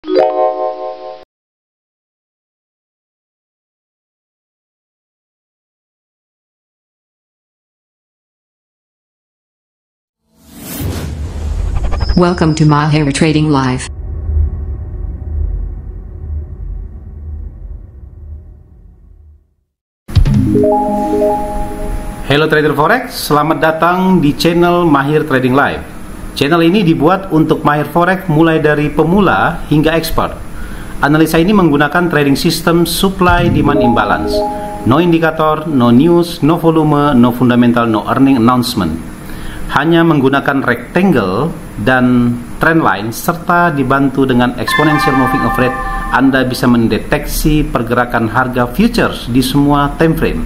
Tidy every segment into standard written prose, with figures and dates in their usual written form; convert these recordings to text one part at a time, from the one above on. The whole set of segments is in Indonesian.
Welcome to Mahir Trading Live. Halo trader forex, selamat datang di channel Mahir Trading Live. Channel ini dibuat untuk mahir forex mulai dari pemula hingga expert. Analisa ini menggunakan trading system supply demand imbalance. No indikator, no news, no volume, no fundamental, no earning announcement. Hanya menggunakan rectangle dan trend line serta dibantu dengan exponential moving average, Anda bisa mendeteksi pergerakan harga futures di semua time frame.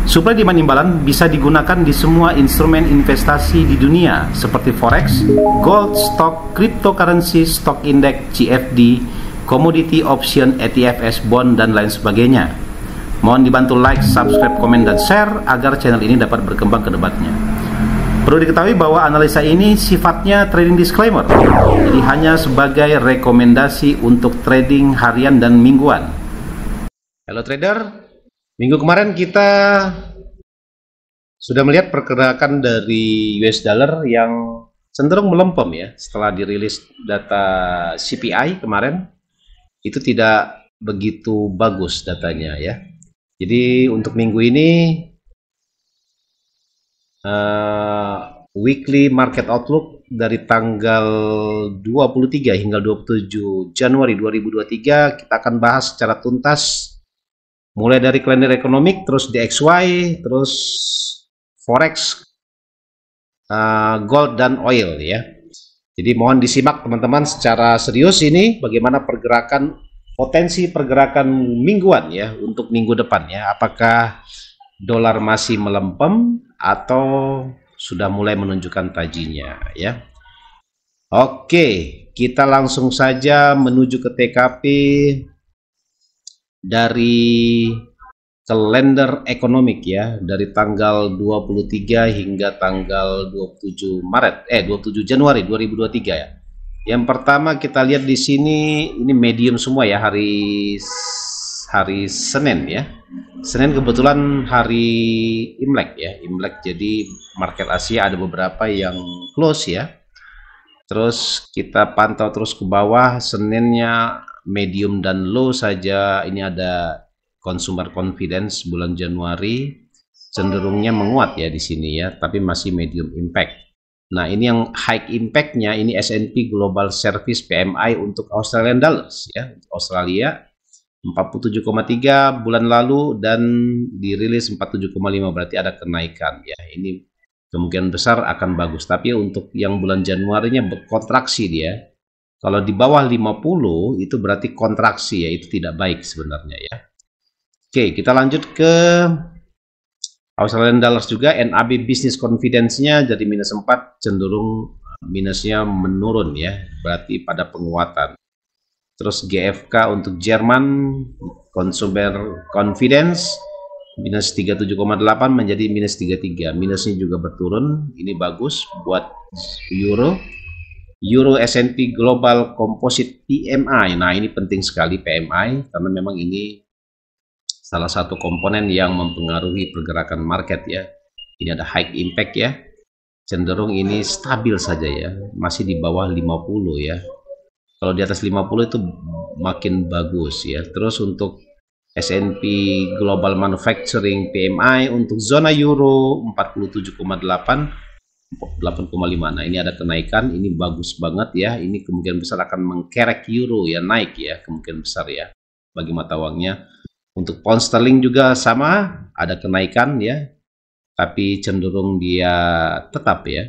Supply demand imbalance bisa digunakan di semua instrumen investasi di dunia seperti forex, gold, stock, cryptocurrency, stock index, CFD, commodity option, ETFs, bond, dan lain sebagainya. Mohon dibantu like, subscribe, komen, dan share agar channel ini dapat berkembang ke depannya. Perlu diketahui bahwa analisa ini sifatnya trading disclaimer, jadi hanya sebagai rekomendasi untuk trading harian dan mingguan. Halo trader, minggu kemarin kita sudah melihat pergerakan dari US dollar yang cenderung melempem ya setelah dirilis data CPI kemarin. Itu tidak begitu bagus datanya ya. Jadi untuk minggu ini weekly market outlook dari tanggal 23 hingga 27 Januari 2023 kita akan bahas secara tuntas mulai dari kalender ekonomik, terus DXY, terus forex, gold dan oil ya. Jadi mohon disimak teman-teman secara serius ini bagaimana potensi pergerakan mingguan ya untuk minggu depan ya. Apakah dolar masih melempem atau sudah mulai menunjukkan tajinya ya. Oke, kita langsung saja menuju ke TKP dari kalender ekonomik ya, dari tanggal 23 hingga tanggal 27 Januari 2023 ya. Yang pertama kita lihat di sini ini medium semua ya, hari Senin ya. Senin kebetulan hari Imlek ya, Imlek, jadi market Asia ada beberapa yang close ya. Terus kita pantau terus ke bawah, Seninnya medium dan low saja. Ini ada consumer confidence bulan Januari cenderungnya menguat ya di sini ya, tapi masih medium impact. Nah, ini yang high impactnya ini S&P Global Service PMI untuk Australian dollars ya, Australia 47,3 bulan lalu dan dirilis 47,5, berarti ada kenaikan ya. Ini kemungkinan besar akan bagus, tapi untuk yang bulan Januarinya berkontraksi dia. Kalau di bawah 50 itu berarti kontraksi ya, itu tidak baik sebenarnya ya. Oke, kita lanjut ke Australian dollars juga. NAB business confidence-nya jadi minus 4, cenderung minusnya menurun ya, berarti pada penguatan. Terus GFK untuk Jerman consumer confidence minus 37,8 menjadi minus 33, minusnya juga berturun. Ini bagus buat Euro S&P Global Composite PMI. Nah, ini penting sekali PMI karena memang ini salah satu komponen yang mempengaruhi pergerakan market ya. Ini ada high impact ya, cenderung ini stabil saja ya, masih di bawah 50 ya. Kalau di atas 50 itu makin bagus ya. Terus untuk S&P Global Manufacturing PMI untuk zona Euro 47,8, 8,5. Nah, ini ada kenaikan, ini bagus banget ya. Ini kemungkinan besar akan mengkerek euro ya, naik ya, kemungkinan besar ya bagi mata uangnya. Untuk pound sterling juga sama, ada kenaikan ya, tapi cenderung dia tetap ya.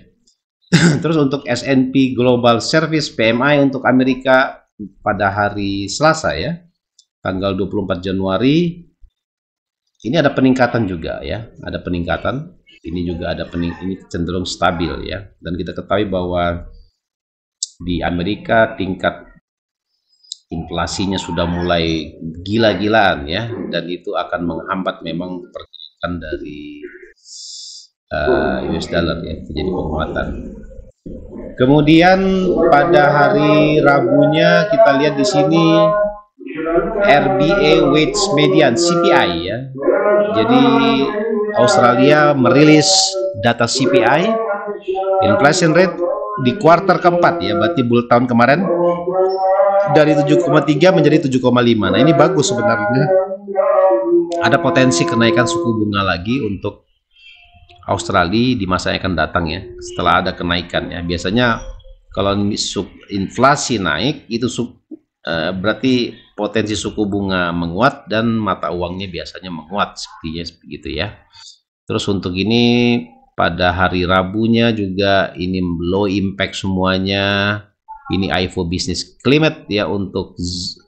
Terus untuk S&P Global Service PMI untuk Amerika pada hari Selasa ya, tanggal 24 Januari, ini ada peningkatan juga ya, ada peningkatan. Ini juga ada ini cenderung stabil ya. Dan kita ketahui bahwa di Amerika tingkat inflasinya sudah mulai gila-gilaan ya, dan itu akan menghambat memang pergerakan dari US dollar ya, terjadi penguatan. Kemudian pada hari Rabunya kita lihat di sini RBA Wage Median CPI ya. Jadi Australia merilis data CPI inflation rate di kuartal keempat ya, berarti bulan tahun kemarin dari 7,3 menjadi 7,5. Nah, ini bagus sebenarnya. Ada potensi kenaikan suku bunga lagi untuk Australia di masa yang akan datang ya, setelah ada kenaikan ya. Biasanya kalau inflasi naik itu berarti potensi suku bunga menguat dan mata uangnya biasanya menguat sepertinya begitu ya. Terus untuk ini pada hari Rabunya juga ini low impact semuanya. Ini IFO Business Climate ya untuk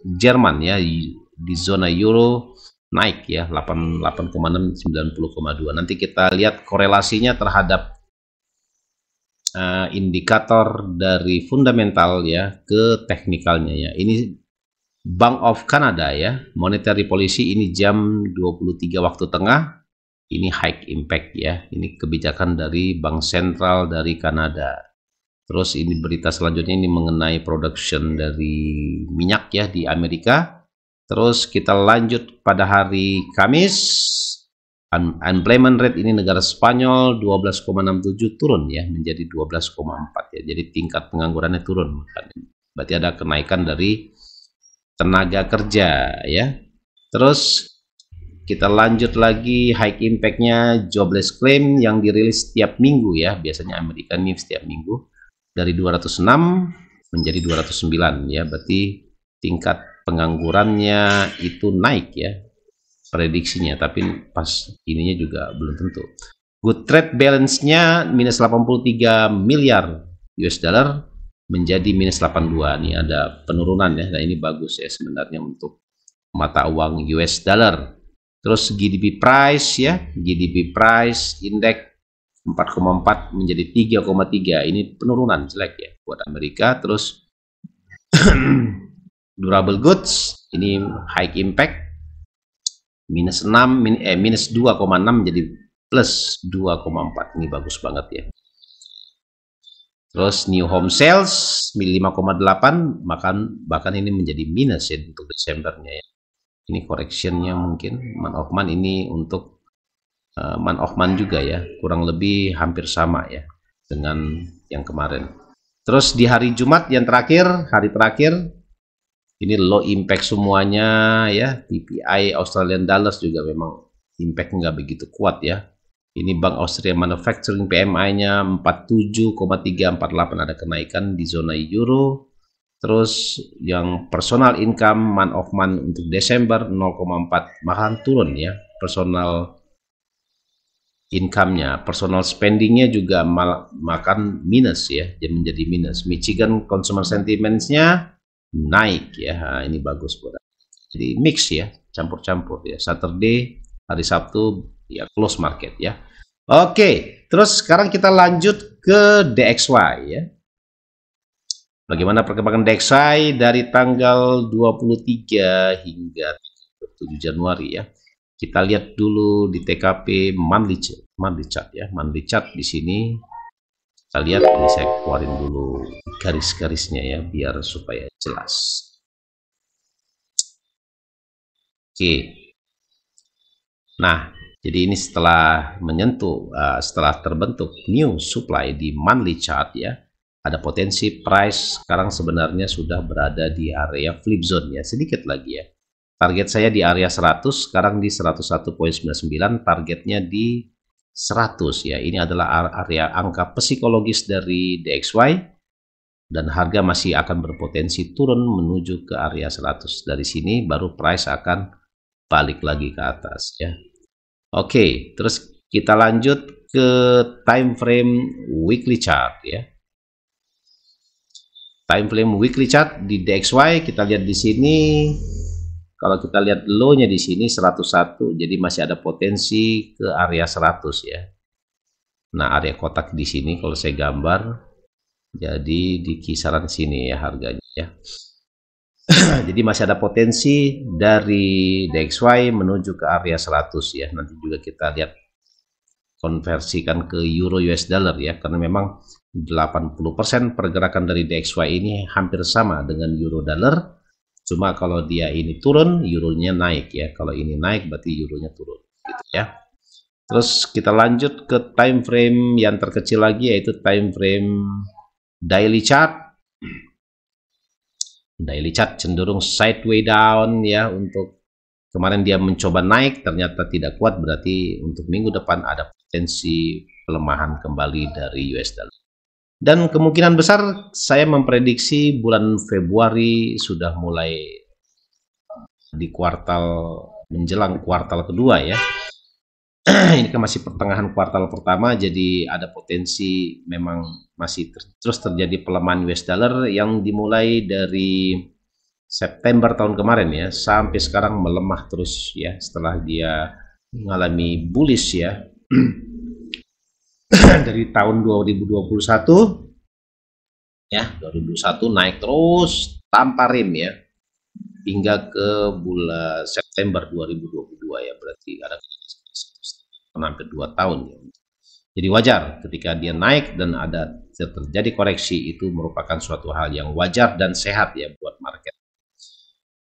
Jerman ya, di zona euro naik ya 88,6 90,2. Nanti kita lihat korelasinya terhadap indikator dari fundamental ya ke teknikalnya ya. Ini Bank of Canada ya, monetary policy ini jam 23 waktu tengah. Ini high impact ya. Ini kebijakan dari Bank Sentral dari Kanada. Terus ini berita selanjutnya ini mengenai production dari minyak ya di Amerika. Terus kita lanjut pada hari Kamis. Unemployment rate ini negara Spanyol 12,67 turun ya menjadi 12,4 ya. Jadi tingkat penganggurannya turun. Berarti ada kenaikan dari tenaga kerja ya. Terus kita lanjut lagi high impact-nya jobless claim yang dirilis setiap minggu ya. Biasanya Amerika ini setiap minggu. Dari 206 menjadi 209 ya, berarti tingkat penganggurannya itu naik ya prediksinya, tapi pas ininya juga belum tentu. Good trade balance-nya minus 83 miliar US dollar menjadi minus 82. Ini ada penurunan ya, nah ini bagus ya sebenarnya untuk mata uang US dollar. Terus GDP price ya, GDP price index 4,4 menjadi 3,3. Ini penurunan jelek ya buat Amerika. Terus durable goods ini high impact minus 2,6 jadi plus 2,4. Ini bagus banget ya. Terus new home sales 5,8 bahkan ini menjadi minus ya untuk Desembernya ya. Ini correctionnya mungkin month of month ini untuk month of month juga ya, kurang lebih hampir sama ya dengan yang kemarin. Terus di hari Jumat yang terakhir, hari terakhir ini low impact semuanya ya. PPI Australian Dollars juga memang impact nggak begitu kuat ya. Ini Bank Austria Manufacturing PMI-nya 47,348, ada kenaikan di zona euro. Terus yang personal income month of month untuk Desember 0,4, makan turun ya personal income-nya. Personal spending-nya juga makan minus ya, jadi menjadi minus. Michigan consumer sentiment-nya naik ya. Nah, ini bagus buat. Jadi mix ya, campur-campur ya. Saturday, hari Sabtu ya close market ya. Oke, terus sekarang kita lanjut ke DXY ya. Bagaimana perkembangan DXY dari tanggal 23 hingga 7 Januari ya. Kita lihat dulu di TKP monthly chart ya. Monthly chart di sini kita lihat, ini saya keluarin dulu garis-garisnya ya biar supaya jelas. Oke. Nah, jadi ini setelah setelah terbentuk new supply di monthly chart ya, ada potensi price sekarang sebenarnya sudah berada di area flip zone ya, sedikit lagi ya. Target saya di area 100, sekarang di 101,99, targetnya di 100 ya. Ini adalah area angka psikologis dari DXY dan harga masih akan berpotensi turun menuju ke area 100. Dari sini baru price akan balik lagi ke atas ya. Oke, terus kita lanjut ke time frame weekly chart ya. Time frame weekly chart di DXY kita lihat di sini. Kalau kita lihat low-nya di sini 101, jadi masih ada potensi ke area 100 ya. Nah, area kotak di sini kalau saya gambar, jadi di kisaran sini ya harganya ya. Jadi masih ada potensi dari DXY menuju ke area 100 ya. Nanti juga kita lihat konversikan ke euro US dollar ya, karena memang 80% pergerakan dari DXY ini hampir sama dengan euro dollar. Cuma kalau dia ini turun, euronya naik ya. Kalau ini naik berarti euronya turun gitu ya. Terus kita lanjut ke time frame yang terkecil lagi, yaitu time frame daily chart. Daily chart cenderung sideways down ya. Untuk kemarin dia mencoba naik, ternyata tidak kuat, berarti untuk minggu depan ada potensi pelemahan kembali dari US dollar. Dan kemungkinan besar saya memprediksi bulan Februari sudah mulai di kuartal menjelang kuartal kedua ya. Ini kan masih pertengahan kuartal pertama, jadi ada potensi memang masih terus terjadi pelemahan US dollar yang dimulai dari September tahun kemarin ya, sampai sekarang melemah terus ya, setelah dia mengalami bullish ya dari tahun 2021 ya, 2021 naik terus tanpa rem ya hingga ke bulan September 2022 ya, berarti ada hampir 2 tahun ya. Jadi wajar ketika dia naik dan ada terjadi koreksi, itu merupakan suatu hal yang wajar dan sehat ya buat market.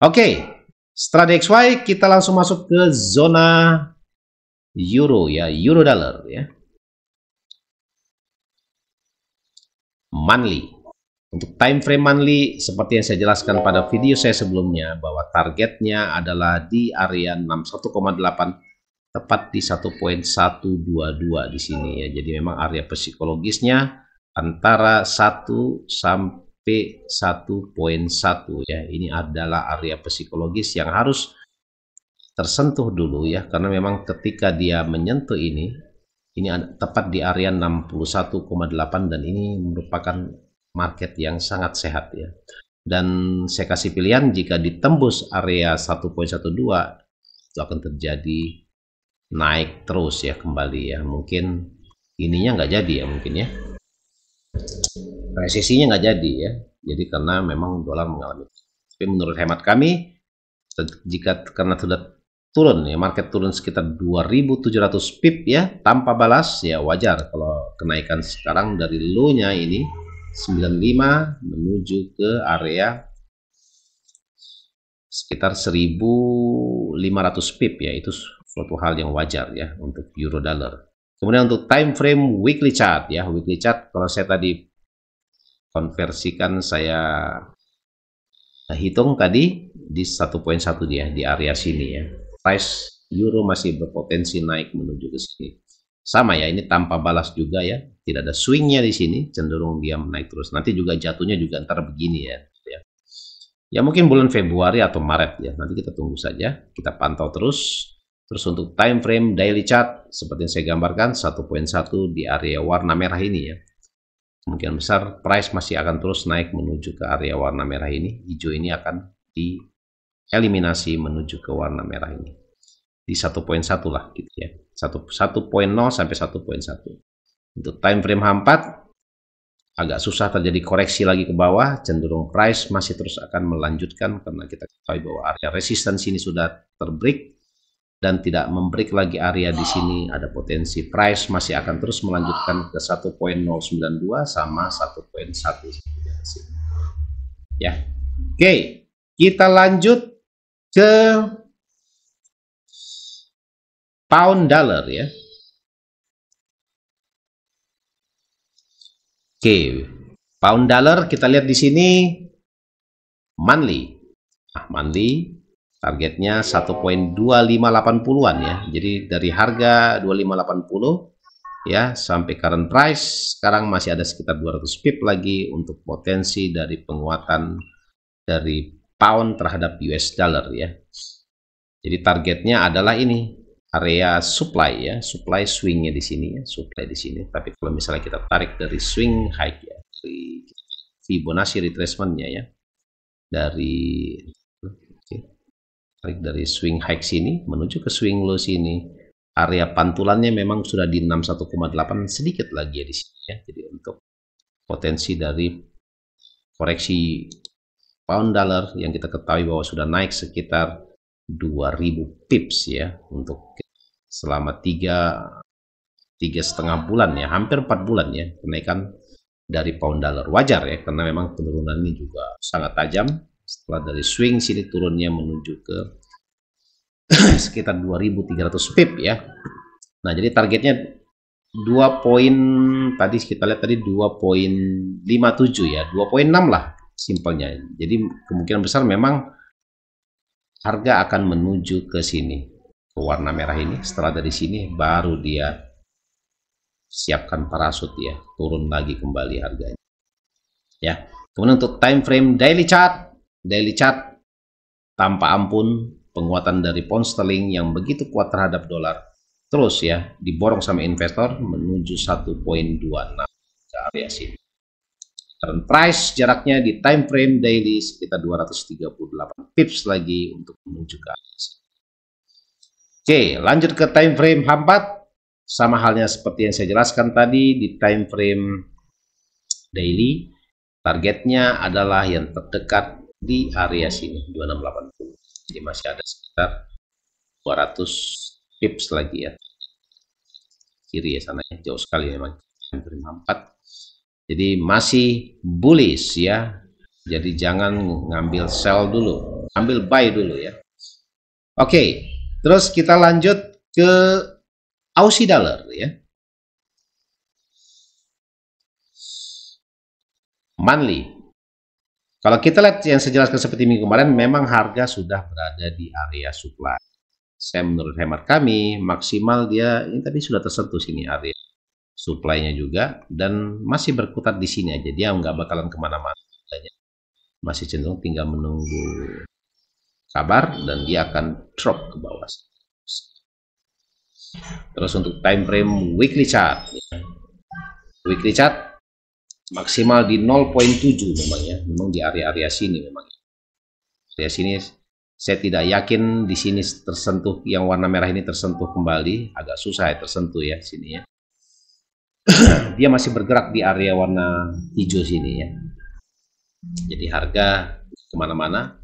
Oke, setelah DXY kita langsung masuk ke zona euro ya, euro dollar ya. Monthly. Untuk time frame monthly, seperti yang saya jelaskan pada video saya sebelumnya, bahwa targetnya adalah di area 61,8, tepat di 1.122 di sini ya. Jadi memang area psikologisnya antara 1 sampai 1.1 ya. Ini adalah area psikologis yang harus tersentuh dulu ya, karena memang ketika dia menyentuh ini tepat di area 61,8, dan ini merupakan market yang sangat sehat ya. Dan saya kasih pilihan, jika ditembus area 1.12 itu akan terjadi naik terus ya kembali ya. Mungkin ininya nggak jadi ya, mungkin ya resesinya nggak jadi ya. Jadi karena memang dolar mengalami, tapi menurut hemat kami, jika karena sudah turun ya, market turun sekitar 2.700 pip ya tanpa balas ya, wajar kalau kenaikan sekarang dari low-nya ini 95 menuju ke area sekitar 1.500 pip ya, itu suatu hal yang wajar ya untuk euro dollar. Kemudian untuk time frame weekly chart ya, weekly chart kalau saya tadi konversikan, saya hitung tadi di 1.1 dia di area sini ya. Price euro masih berpotensi naik menuju ke sini. Sama ya, ini tanpa balas juga ya, tidak ada swingnya di sini, cenderung dia menaik terus. Nanti juga jatuhnya juga ntar begini ya. Ya mungkin bulan Februari atau Maret ya, nanti kita tunggu saja, kita pantau terus. Terus untuk time frame daily chart seperti yang saya gambarkan, 1.1 di area warna merah ini ya. Kemungkinan besar price masih akan terus naik menuju ke area warna merah ini. Hijau ini akan dieliminasi menuju ke warna merah ini di 1.1 lah gitu ya, 1.0 sampai 1.1. Untuk time frame H4 agak susah terjadi koreksi lagi ke bawah, cenderung price masih terus akan melanjutkan, karena kita ketahui bahwa area resistance ini sudah terbreak dan tidak membreak lagi area di sini, ada potensi price masih akan terus melanjutkan ke 1.092 sama 1.1 ya. Oke, kita lanjut ke pound dollar ya. Oke, pound dollar kita lihat di sini monthly. Nah, monthly targetnya 1.2580-an ya. Jadi dari harga 2580 ya sampai current price sekarang masih ada sekitar 200 pip lagi untuk potensi dari penguatan dari pound terhadap US dollar ya. Jadi targetnya adalah ini area supply ya, supply swingnya di sini ya, supply di sini. Tapi kalau misalnya kita tarik dari swing high ya, dari Fibonacci retracement-nya ya, dari tarik dari swing high sini menuju ke swing low sini, area pantulannya memang sudah di 61,8, sedikit lagi ya di sini ya. Jadi untuk potensi dari koreksi pound dollar yang kita ketahui bahwa sudah naik sekitar 2000 pips ya, untuk selama 3 3,5 bulan ya, hampir 4 bulan ya kenaikan dari pound dollar. Wajar ya, karena memang penurunan ini juga sangat tajam setelah dari swing sini turunnya menuju ke sekitar 2.300 pip ya. Nah, jadi targetnya 2 poin, tadi kita lihat tadi 2,57 ya, 2,6 lah simpelnya. Jadi kemungkinan besar memang harga akan menuju ke sini, ke warna merah ini. Setelah dari sini baru dia siapkan parasut ya, turun lagi kembali harganya ya. Kemudian untuk time frame daily chart tanpa ampun, penguatan dari pound sterling yang begitu kuat terhadap dolar terus ya diborong sama investor menuju 1,26 ke area sini. Current price jaraknya di time frame daily sekitar 238 pips lagi untuk menuju ke area sini. Oke, lanjut ke time frame H4. Sama halnya seperti yang saya jelaskan tadi, di time frame daily targetnya adalah yang terdekat di area sini 2680. Jadi masih ada sekitar 200 pips lagi ya, kiri ya sana ya, jauh sekali memang time frame 4. Jadi masih bullish ya, jadi jangan ngambil sell dulu, ambil buy dulu ya. Oke, terus kita lanjut ke Aussie dollar ya, monthly. Kalau kita lihat yang saya jelaskan seperti minggu kemarin, memang harga sudah berada di area supply. Menurut hemat kami maksimal dia ini tadi sudah tersentuh sini area supply-nya juga, dan masih berkutat di sini aja, dia nggak bakalan kemana-mana, masih cenderung tinggal menunggu kabar dan dia akan drop ke bawah. Terus untuk time frame weekly chart maksimal di 0,7 memang ya, memang di area-area sini memang. Area sini saya tidak yakin di sini tersentuh, yang warna merah ini tersentuh kembali, agak susah ya tersentuh ya sini ya. Dia masih bergerak di area warna hijau sini ya. Jadi harga kemana-mana,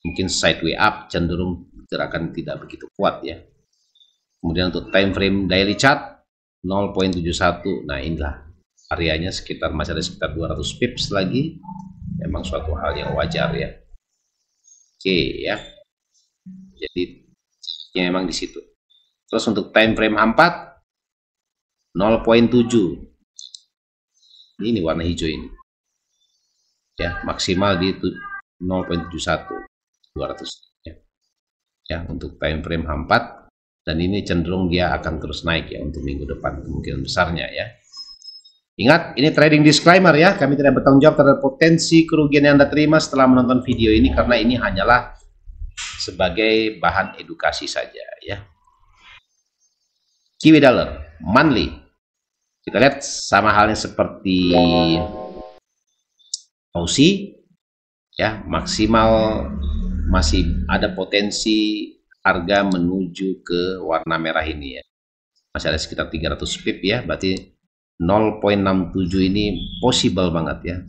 mungkin sideway up, cenderung gerakan tidak begitu kuat ya. Kemudian untuk time frame daily chart 0,71, nah inilah areanya, sekitar masih ada sekitar 200 pips lagi, memang suatu hal yang wajar ya. Oke ya, jadi ya memang di situ. Terus untuk time frame H4 0,7, ini warna hijau ini ya, maksimal di 0,71 200 ya untuk time frame H4, dan ini cenderung dia akan terus naik ya untuk minggu depan kemungkinan besarnya ya. Ingat, ini trading disclaimer ya, kami tidak bertanggung jawab terhadap potensi kerugian yang Anda terima setelah menonton video ini, karena ini hanyalah sebagai bahan edukasi saja ya. Kiwi dollar monthly, kita lihat sama halnya seperti Aussie ya, maksimal masih ada potensi harga menuju ke warna merah ini ya, masih ada sekitar 300 pip ya, berarti 0,67 ini possible banget ya,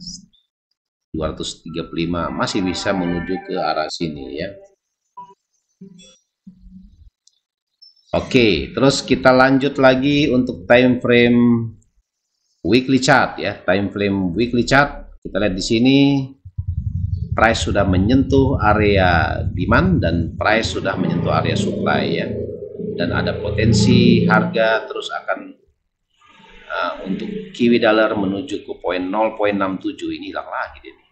235 masih bisa menuju ke arah sini ya. Oke, terus kita lanjut lagi untuk time frame weekly chart ya. Time frame weekly chart, kita lihat di sini price sudah menyentuh area demand dan price sudah menyentuh area supply ya, dan ada potensi harga terus akan untuk Kiwi dollar menuju ke poin 0,67, ini hilang lagi dia nih.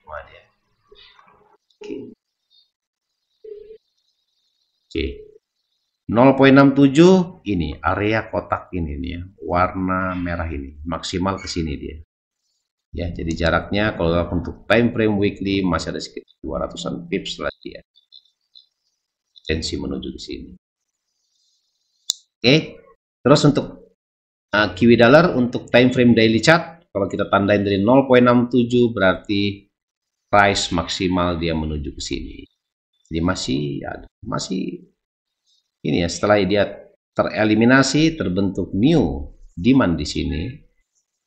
Oke. 0,67 ini area kotak ini nih ya, warna merah ini maksimal ke sini dia. Ya, jadi jaraknya kalau untuk time frame weekly masih ada sekitar 200-an pips lagi ya. Potensi menuju ke sini. Oke. Terus untuk Kiwi dollar untuk time frame daily chart, kalau kita tandain dari 0,67 berarti price maksimal dia menuju ke sini. Jadi masih ini ya, setelah dia tereliminasi terbentuk new demand di sini,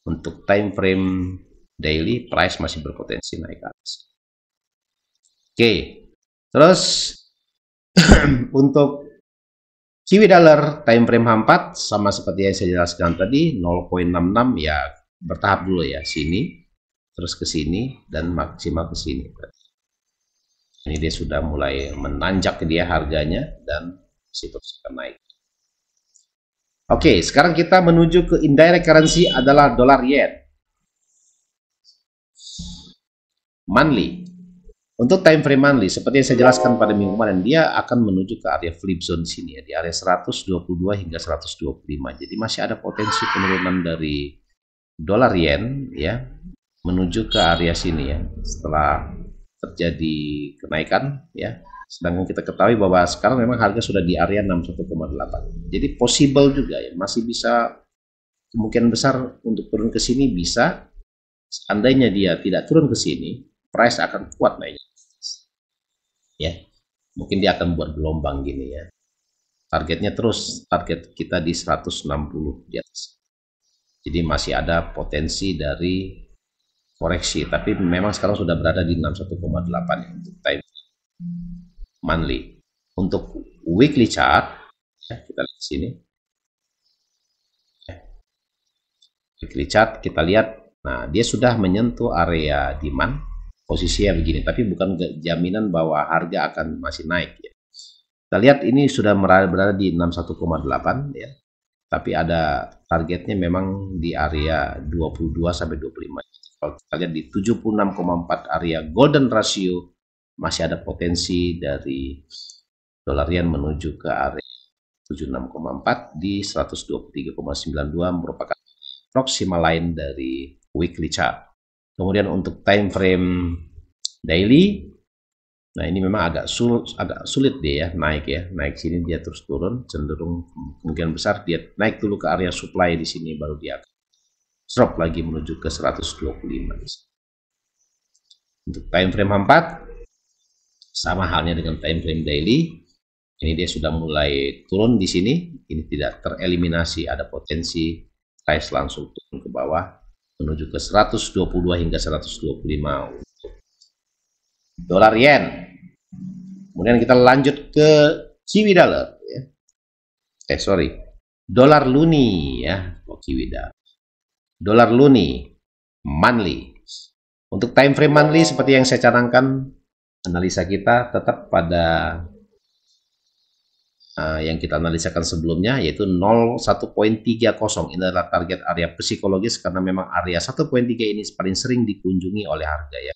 untuk time frame daily price masih berpotensi naik ke atas. Oke. Terus untuk Kiwi dollar time frame H4 sama seperti yang saya jelaskan tadi 0,66 ya, bertahap dulu ya, sini terus ke sini dan maksimal ke sini. Ini dia sudah mulai menanjak dia harganya dan masih terus akan naik. Oke, sekarang kita menuju ke indirect currency adalah dolar yen monthly. Untuk time frame monthly, seperti yang saya jelaskan pada minggu kemarin, dia akan menuju ke area flip zone sini ya, di area 122 hingga 125. Jadi masih ada potensi penurunan dari dolar yen ya, menuju ke area sini ya, setelah terjadi kenaikan ya. Sedangkan kita ketahui bahwa sekarang memang harga sudah di area 61,8. Jadi possible juga ya, masih bisa kemungkinan besar untuk turun ke sini bisa. Seandainya dia tidak turun ke sini, price akan kuat naiknya. Ya, mungkin dia akan buat gelombang gini ya. Targetnya terus, target kita di 160 di atas. Jadi masih ada potensi dari koreksi, tapi memang sekarang sudah berada di 61,8 ya, untuk time monthly. Untuk weekly chart, ya, kita lihat sini. Weekly chart kita lihat, nah dia sudah menyentuh area demand. Posisinya begini, tapi bukan jaminan bahwa harga akan masih naik ya. Kita lihat ini sudah berada di 61,8 ya. Tapi ada targetnya memang di area 22 sampai 25. Kalau kita lihat di 76,4 area golden ratio, masih ada potensi dari dolar yen menuju ke area 76,4 di 123,92 merupakan proximal line dari weekly chart. Kemudian untuk time frame daily, nah ini memang agak sulit dia ya, naik sini dia terus turun, cenderung kemungkinan besar dia naik dulu ke area supply di sini baru dia akan drop lagi menuju ke 125. Untuk time frame H4 sama halnya dengan time frame daily, ini dia sudah mulai turun di sini, ini tidak tereliminasi, ada potensi price langsung turun ke bawah menuju ke 122 hingga 125 untuk dolar yen. Kemudian kita lanjut ke Kiwi dollar ya. Dolar luni ya, Kiwi dollar. Dolar luni monthly. Untuk time frame monthly seperti yang saya canangkan, analisa kita tetap pada yang kita analisakan sebelumnya, yaitu 01.30. Ini adalah target area psikologis karena memang area 1.3 ini paling sering dikunjungi oleh harga ya.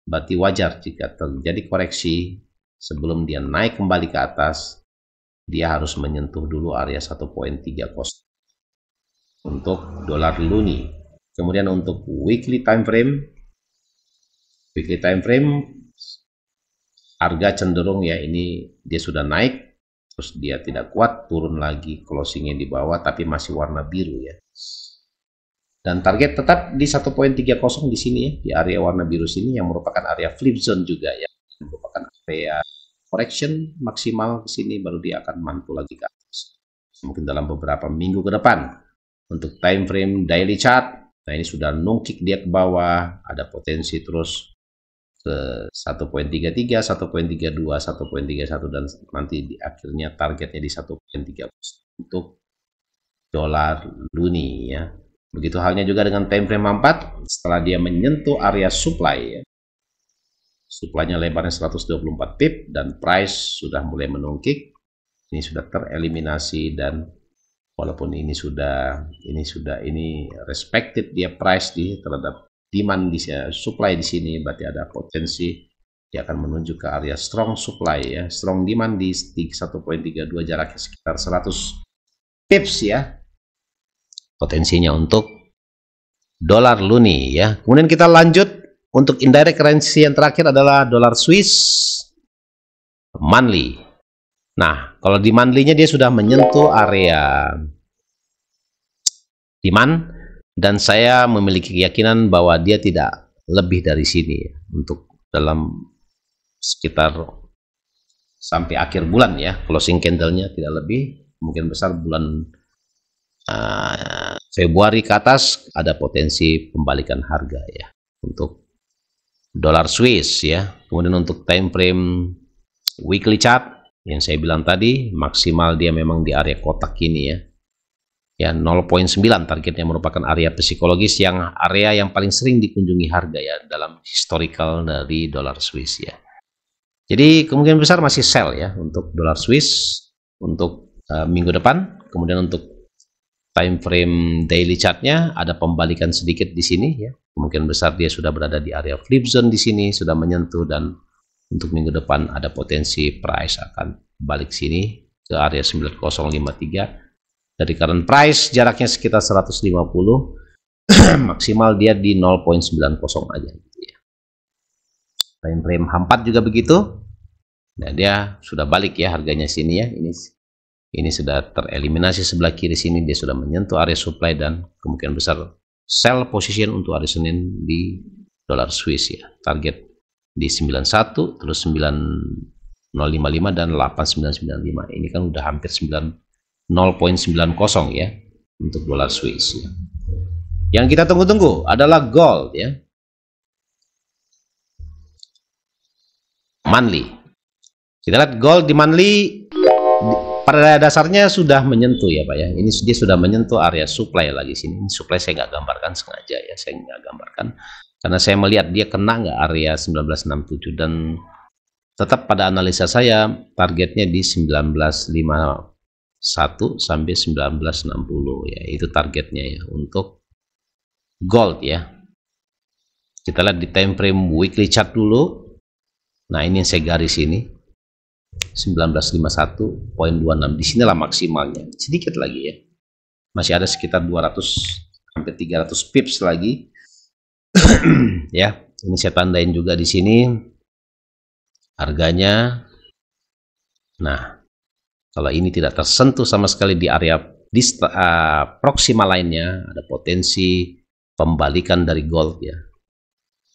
Berarti wajar jika terjadi koreksi sebelum dia naik kembali ke atas, dia harus menyentuh dulu area 1.30 untuk dolar luni. Kemudian untuk weekly time frame, harga cenderung ya, ini dia sudah naik, terus dia tidak kuat, turun lagi, closingnya di bawah, tapi masih warna biru ya. Dan target tetap di 1.30 di sini ya, di area warna biru sini yang merupakan area flip zone juga ya, merupakan area correction maksimal ke sini, baru dia akan mantul lagi ke atas. Mungkin dalam beberapa minggu ke depan. Untuk time frame daily chart, nah ini sudah nungkik dia ke bawah, ada potensi terus ke 1.33, 1.32, 1.31 dan nanti di akhirnya targetnya di 1.30 untuk dolar luni ya. Begitu halnya juga dengan time frame 4, setelah dia menyentuh area supply ya. Supply-nya lebarnya 124 pip dan price sudah mulai menungkik. Ini sudah tereliminasi dan walaupun ini respected dia price di terhadap demand di supply di sini, berarti ada potensi dia akan menuju ke area strong supply ya, strong demand di 1.32, jaraknya sekitar 100 pips ya, potensinya untuk dolar luni ya. Kemudian kita lanjut untuk indirect currency yang terakhir adalah dolar Swiss monthly. Nah, kalau di monthly-nya dia sudah menyentuh area demand dan saya memiliki keyakinan bahwa dia tidak lebih dari sini ya, untuk dalam sekitar sampai akhir bulan ya, closing candle-nya tidak lebih, mungkin besar bulan Februari ke atas ada potensi pembalikan harga ya untuk dolar Swiss ya. Kemudian untuk time frame weekly chart, Yang saya bilang tadi, maksimal dia memang di area kotak ini ya. Ya, 0,9 targetnya merupakan area psikologis, yang area yang paling sering dikunjungi harga ya dalam historical dari dolar Swiss ya. Jadi kemungkinan besar masih sell ya untuk dolar Swiss untuk minggu depan. Kemudian untuk time frame daily chartnya ada pembalikan sedikit di sini ya. Kemungkinan besar dia sudah berada di area flip zone di sini, sudah menyentuh, dan untuk minggu depan ada potensi price akan balik sini ke area 9053. Dari current price jaraknya sekitar 150, maksimal dia di 0,90 aja gitu ya. Time frame H4 juga begitu. Nah, dia sudah balik ya harganya sini ya. Ini sudah tereliminasi sebelah kiri sini, dia sudah menyentuh area supply dan kemungkinan besar sell position untuk hari Senin di dolar Swiss ya. Target di 91, terus 9055 dan 8995. Ini kan udah hampir 0,90 ya untuk dolar Swiss ya. Yang kita tunggu-tunggu adalah gold ya. Monthly. Kita lihat gold di monthly pada dasarnya sudah menyentuh ya Pak ya. Ini dia sudah menyentuh area supply lagi sini. Ini supply saya nggak gambarkan sengaja ya. Saya nggak gambarkan karena saya melihat dia kena nggak area 1967, dan tetap pada analisa saya targetnya di 1951 sampai 1960 ya, itu targetnya ya untuk gold ya. Kita lihat di time frame weekly chart dulu. Nah, ini yang saya garis ini 1951.26, disinilah maksimalnya, sedikit lagi ya, masih ada sekitar 200 sampai 300 pips lagi ya. Ini saya tandain juga di sini harganya. Nah, kalau ini tidak tersentuh sama sekali di area proximal lainnya, ada potensi pembalikan dari gold ya.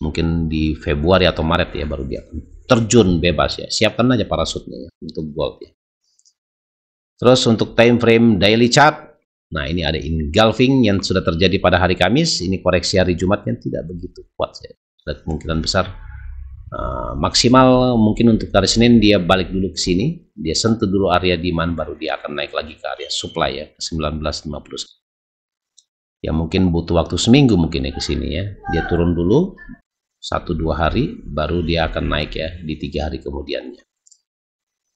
Mungkin di Februari atau Maret ya baru dia terjun bebas ya. Siapkan aja parasutnya ya untuk gold ya. Terus untuk time frame daily chart, nah ini ada engulfing yang sudah terjadi pada hari Kamis. Ini koreksi hari Jumat yang tidak begitu kuat ya. Ada kemungkinan besar maksimal mungkin untuk hari Senin dia balik dulu ke sini, dia sentuh dulu area demand, baru dia akan naik lagi ke area supply ya, ke 1950. Ya mungkin butuh waktu seminggu mungkin ya ke sini ya. Dia turun dulu 1-2 hari, baru dia akan naik ya di 3 hari kemudiannya.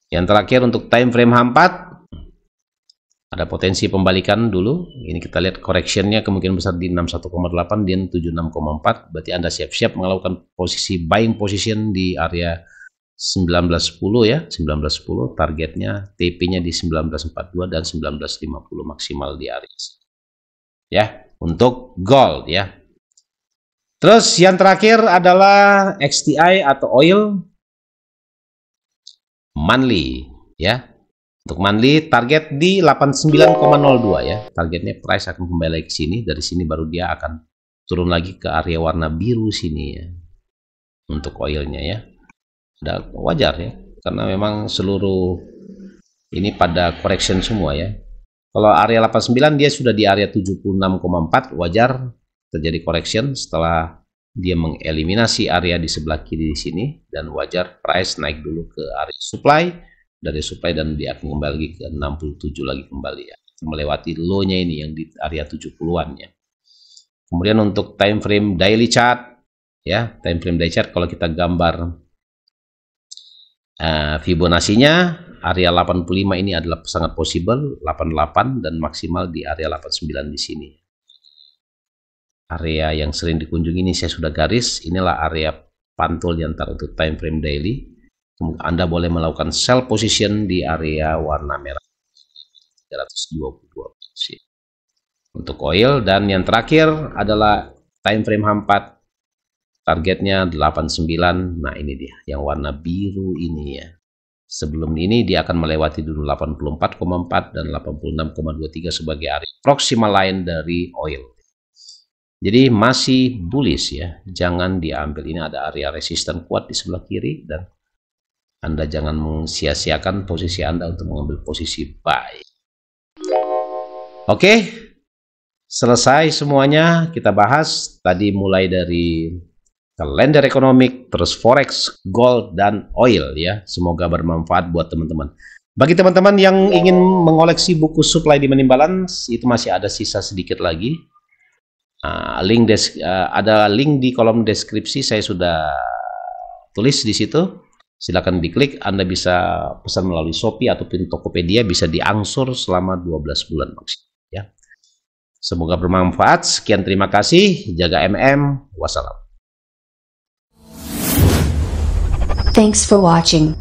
Yang terakhir untuk time frame H4 ada potensi pembalikan dulu. Ini kita lihat correctionnya kemungkinan besar di 61,8 dan 76,4. Berarti Anda siap-siap melakukan posisi buying position di area 1910 ya, 1910. Targetnya TP-nya di 1942 dan 1950 maksimal di area ya untuk gold ya. Terus yang terakhir adalah XTI atau oil monthly ya. Untuk monthly target di 89,02 ya. Targetnya price akan kembali ke sini, dari sini baru dia akan turun lagi ke area warna biru sini ya. Untuk oilnya ya. Udah wajar ya, karena memang seluruh ini pada correction semua ya. Kalau area 89 dia sudah di area 76,4, wajar terjadi correction setelah dia mengeliminasi area di sebelah kiri di sini, dan wajar price naik dulu ke area supply, dari supply dan dia akan kembali lagi ke 67 lagi kembali ya, melewati low-nya ini yang di area 70-an ya. Kemudian untuk time frame daily chart ya, time frame daily chart kalau kita gambar Fibonacci-nya area 85 ini adalah sangat possible 88 dan maksimal di area 89 di sini. Area yang sering dikunjungi ini saya sudah garis, inilah area pantul yang antara untuk time frame daily. Anda boleh melakukan sell position di area warna merah 322 untuk oil. Dan yang terakhir adalah time frame H4, targetnya 89. Nah ini dia yang warna biru ini ya. Sebelum ini dia akan melewati dulu 84,4 dan 86,23 sebagai area proximal line dari oil. Jadi masih bullish ya, jangan diambil. Ini ada area resisten kuat di sebelah kiri, dan Anda jangan mensia-siakan posisi Anda untuk mengambil posisi buy. Oke, selesai semuanya kita bahas tadi, mulai dari kalender ekonomik, terus forex, gold, dan oil ya. Semoga bermanfaat buat teman-teman. Bagi teman-teman yang ingin mengoleksi buku supply di Money Balance, itu masih ada sisa sedikit lagi. Ada link di kolom deskripsi, saya sudah tulis di situ. Silakan diklik. Anda bisa pesan melalui Shopee ataupun Tokopedia, bisa diangsur selama 12 bulan maksimal ya. Semoga bermanfaat. Sekian, terima kasih. Jaga MM. Wassalam. Thanks for watching.